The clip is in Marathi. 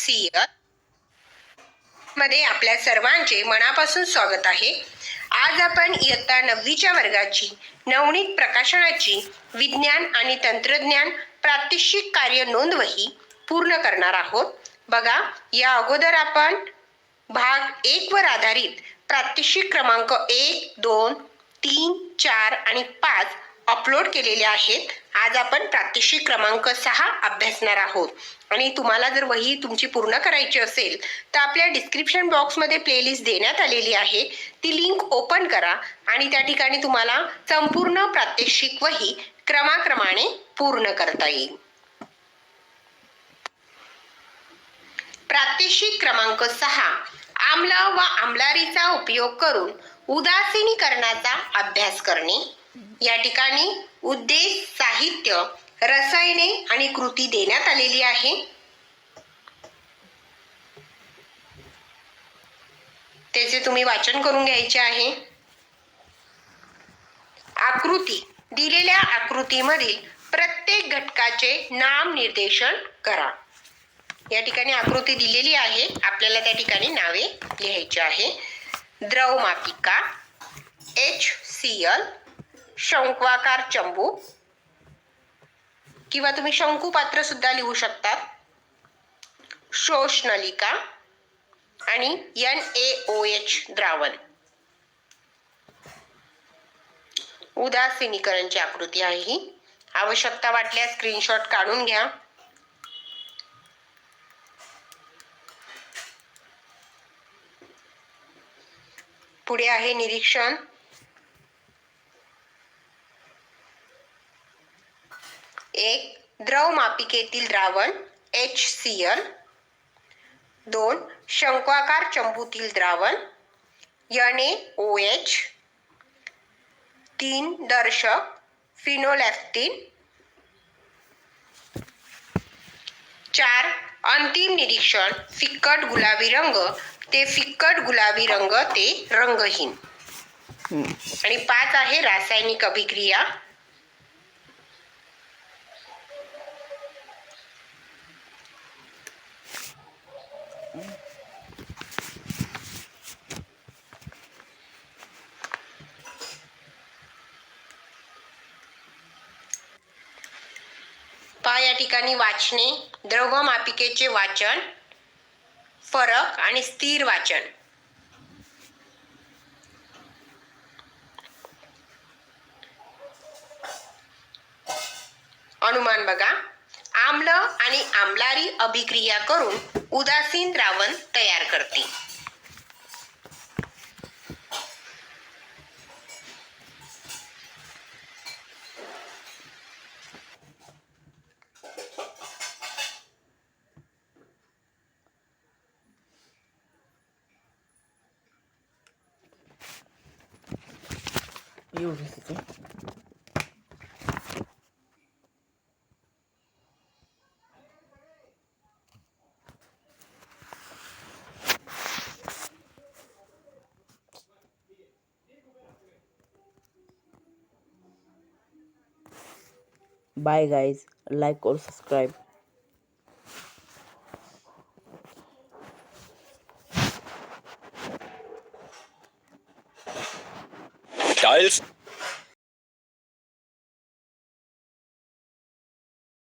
HCL मध्ये आपल्या सर्वांचे मनापासून स्वागत आहे। आज आपण इयत्ता 9वीच्या वर्गाची नवनीत प्रकाशनाची विज्ञान आणि तंत्रज्ञान प्रात्यक्षिक कार्य नोंदवही पूर्ण करणार आहोत। बघा, या अगोदर आपण भाग 1 वर आधारित प्रात्यक्षिक क्रमांक 1, 2, 3, 4 आणि 5 अपलोड केलेले आहेत। आज आपण प्रात्यक्षिक क्रमांक 6 अभ्यासणार आहोत आणि तुम्हाला जर वही तुमची पूर्ण करायची असेल तर आपल्या डिस्क्रिप्शन बॉक्समध्ये प्लेलिस्ट देण्यात आलेली आहे, ती लिंक ओपन करा आणि त्या ठिकाणी तुम्हाला संपूर्ण प्रात्यक्षिक वही क्रमाक्रमाने पूर्ण करता येईल। प्रात्यक्षिक क्रमांक 6 आम्ल व आम्लारीचा उपयोग करून उदासीनीकरणाचा अभ्यास करणे। या ठिकाणी उद्देश, साहित्य, रसायने आणि कृती देण्यात आलेली आहे। त्याचे तुम्ही वाचन करून घ्यायचे आहे। आकृती, दिलेल्या आकृतीमधील प्रत्येक घटकाचे नाम निर्देशन करा। या ठिकाणी आकृती दिलेली आहे, आपल्याला त्या ठिकाणी नावे लिहायची आहे। द्रवमापिका, HCL, शंक्वाकार चंबू किंवा तुम्ही शंकुपात्र सुद्धा लिहू शकता, शोषनलिका आणि NaOH द्रावण। उदासीनीकरणची आकृती आहे ही, आवश्यकता वाटल्यास स्क्रीनशॉट काढून घ्या। पुढे आहे निरीक्षण। 1. द्रवमापिकेतील द्रावण HCL। 2. शंक्वाकार चंबूतील द्रावण NaOH। 3. दर्शक फिनोल्फथीन। 4. अंतिम निरीक्षण फिक्कट गुलाबी रंग ते फिक्कट गुलाबी रंग ते रंगहीन। आणि 5 आहे रासायनिक अभिक्रिया। या ठिकाणी वाचने, द्रवमापिकेचे वाचन, फरक आणि स्थिर वाचन। अनुमान बघा, आम्ल आणि आम्लारी अभिक्रिया करून उदासीन द्रावण तयार करते। Bye guys, like or subscribe. Tiles